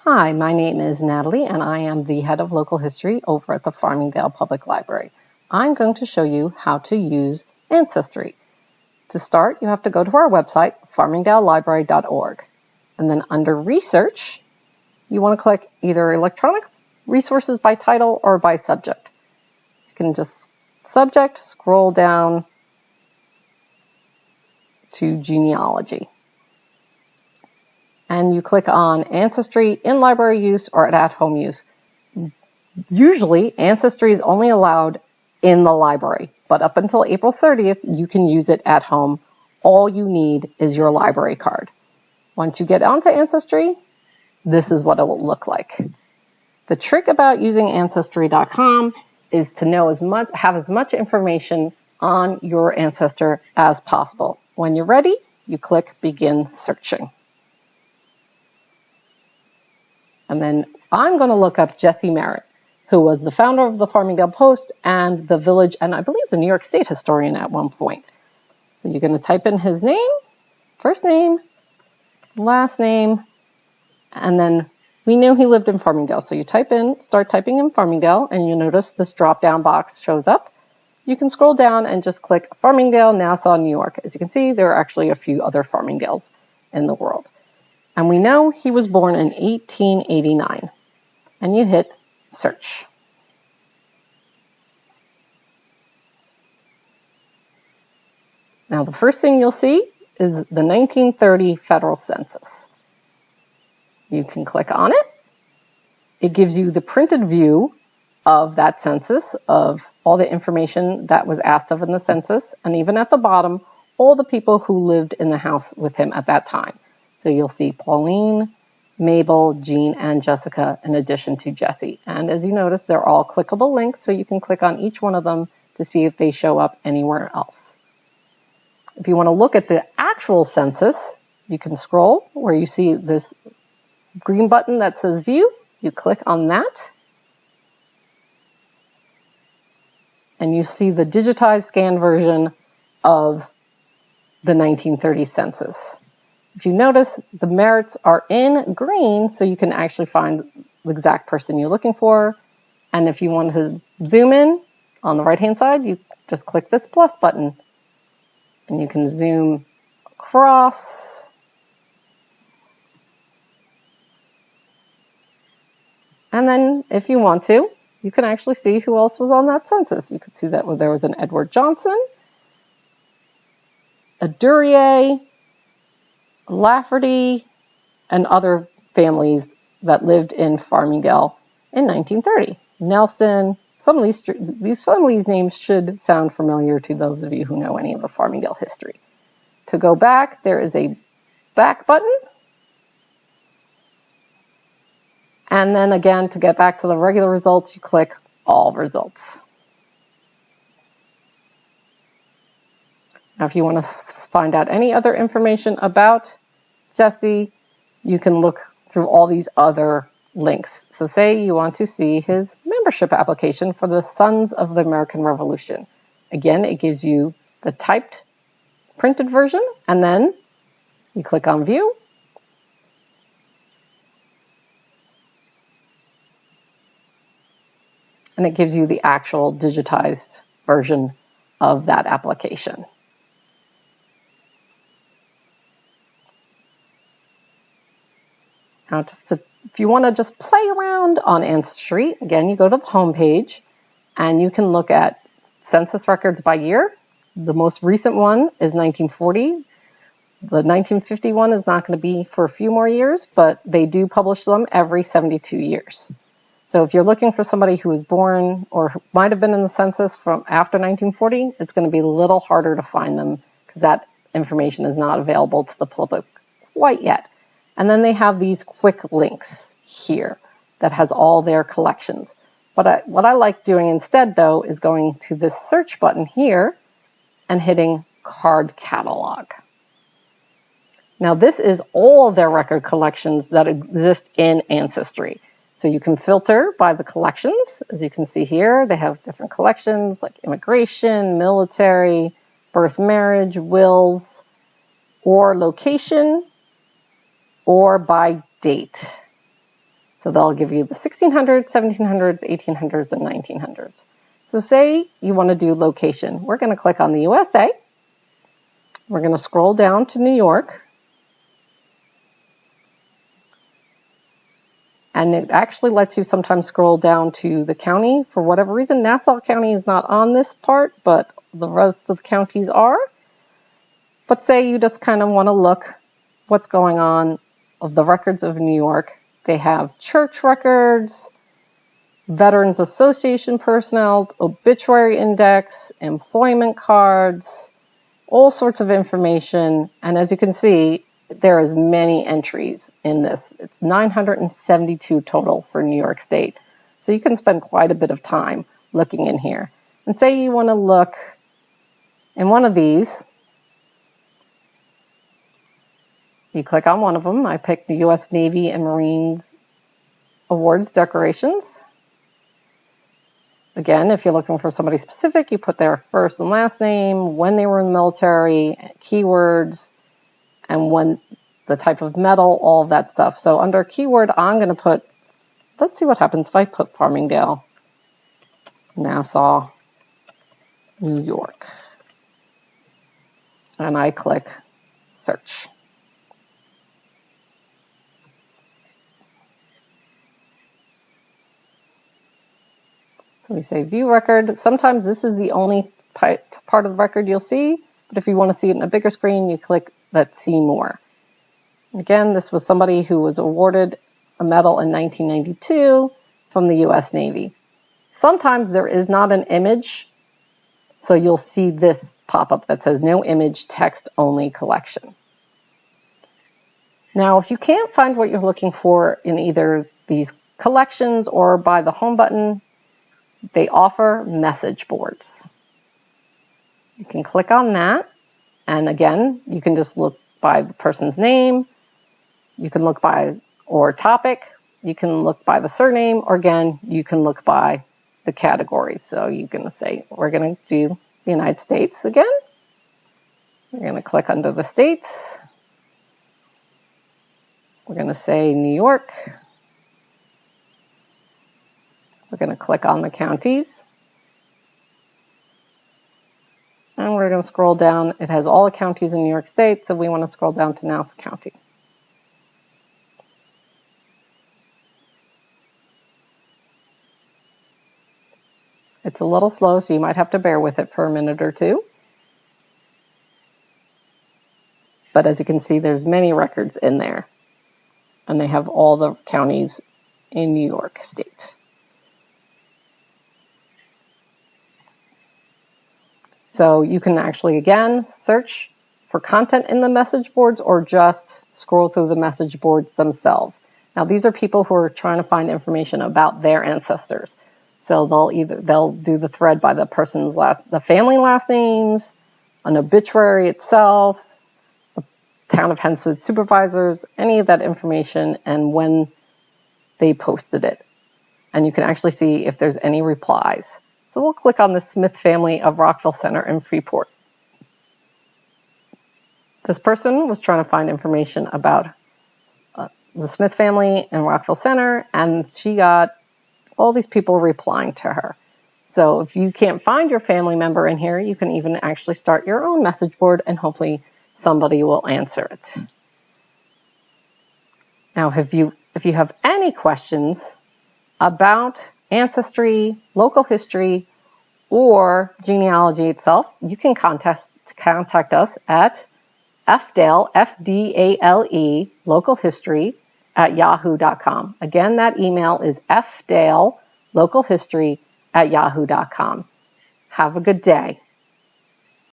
Hi, my name is Natalie and I am the head of local history over at the Farmingdale Public Library. I'm going to show you how to use Ancestry. To start, you have to go to our website, farmingdalelibrary.org. And then under Research, you want to click either Electronic Resources by title or by subject. You can just subject, scroll down to genealogy. And you click on Ancestry in library use or at home use. Usually, Ancestry is only allowed in the library, but up until April 30th, you can use it at home. All you need is your library card. Once you get onto Ancestry, this is what it will look like. The trick about using Ancestry.com is to have as much information on your ancestor as possible. When you're ready, you click Begin Searching. And then I'm going to look up Jesse Merritt, who was the founder of the Farmingdale Post and the village, and I believe the New York State historian at one point. So you're going to type in his name, first name, last name, and then we knew he lived in Farmingdale. So you start typing in Farmingdale, and you notice this drop-down box shows up. You can scroll down and just click Farmingdale, Nassau, New York. As you can see, there are actually a few other Farmingdales in the world. And we know he was born in 1889. And you hit search. Now the first thing you'll see is the 1930 Federal Census. You can click on it. It gives you the printed view of that census, of all the information that was asked of in the census, and even at the bottom, all the people who lived in the house with him at that time. So you'll see Pauline, Mabel, Jean, and Jessica in addition to Jesse. And as you notice, they're all clickable links, so you can click on each one of them to see if they show up anywhere else. If you want to look at the actual census, you can scroll where you see this green button that says View. You click on that, and you see the digitized scanned version of the 1930 census. If you notice, the Merritts are in green, so you can actually find the exact person you're looking for. And if you want to zoom in on the right-hand side, you just click this plus button, and you can zoom across. And then, if you want to, you can actually see who else was on that census. You can see that there was an Edward Johnson, a Duryea, Lafferty, and other families that lived in Farmingdale in 1930. Nelson, some of these names should sound familiar to those of you who know any of the Farmingdale history. To go back, there is a back button. And then again, to get back to the regular results, you click All Results. Now, if you want to find out any other information about Jesse, you can look through all these other links. So say you want to see his membership application for the Sons of the American Revolution. Again, it gives you the typed printed version, and then you click on View. And it gives you the actual digitized version of that application. Now, if you want to just play around on Ancestry, again, you go to the home page, and you can look at census records by year. The most recent one is 1940. The 1950 one is not going to be for a few more years, but they do publish them every 72 years. So if you're looking for somebody who was born or might have been in the census from after 1940, it's going to be a little harder to find them because that information is not available to the public quite yet. And then they have these quick links here that has all their collections. But what I like doing instead, though, is going to this search button here and hitting Card Catalog. Now, this is all of their record collections that exist in Ancestry. So you can filter by the collections. As you can see here, they have different collections like immigration, military, birth, marriage, wills, or location, or by date. So they'll give you the 1600s, 1700s, 1800s, and 1900s. So say you want to do location. We're going to click on the USA. We're going to scroll down to New York. And it actually lets you sometimes scroll down to the county. For whatever reason, Nassau County is not on this part, but the rest of the counties are. But say you just kind of want to look what's going on of the records of New York. They have church records, Veterans Association personnel, obituary index, employment cards, all sorts of information. And as you can see, there is many entries in this. It's 972 total for New York State. So you can spend quite a bit of time looking in here. And say you want to look in one of these. You click on one of them. I picked the U.S. Navy and Marines Awards Decorations. Again, if you're looking for somebody specific, you put their first and last name, when they were in the military, keywords, and when the type of medal, all of that stuff. So under keyword, I'm going to put, let's see what happens if I put Farmingdale, Nassau, New York. And I click search. So we say view record. Sometimes this is the only part of the record you'll see, but if you want to see it in a bigger screen, you click let's see more. Again, this was somebody who was awarded a medal in 1992 from the U.S. Navy. Sometimes there is not an image, so you'll see this pop up that says no image, text only collection. Now, if you can't find what you're looking for in either these collections or by the home button, they offer message boards. You can click on that, and again, you can just look by the person's name, you can look by or topic, you can look by the surname, or again, you can look by the categories. So you can say, we're going to do the United States again. We're going to click under the states. We're going to say New York. We're going to click on the counties. And we're going to scroll down. It has all the counties in New York State, so we want to scroll down to Nassau County. It's a little slow, so you might have to bear with it for a minute or two. But as you can see, there's many records in there. And they have all the counties in New York State. So you can actually, again, search for content in the message boards or just scroll through the message boards themselves. Now, these are people who are trying to find information about their ancestors. So they'll do the thread by the person's the family last names, an obituary itself, the town of Hempstead supervisors, any of that information, and when they posted it. And you can actually see if there's any replies. So we'll click on the Smith family of Rockville Center in Freeport. This person was trying to find information about the Smith family in Rockville Center, and she got all these people replying to her. So if you can't find your family member in here, you can even actually start your own message board and hopefully somebody will answer it. Now, if you have any questions about Ancestry, local history, or genealogy itself, you can contact us at fdale, F-D-A-L-E, local history @yahoo.com. Again, that email is fdale, localhistory @yahoo.com. Have a good day.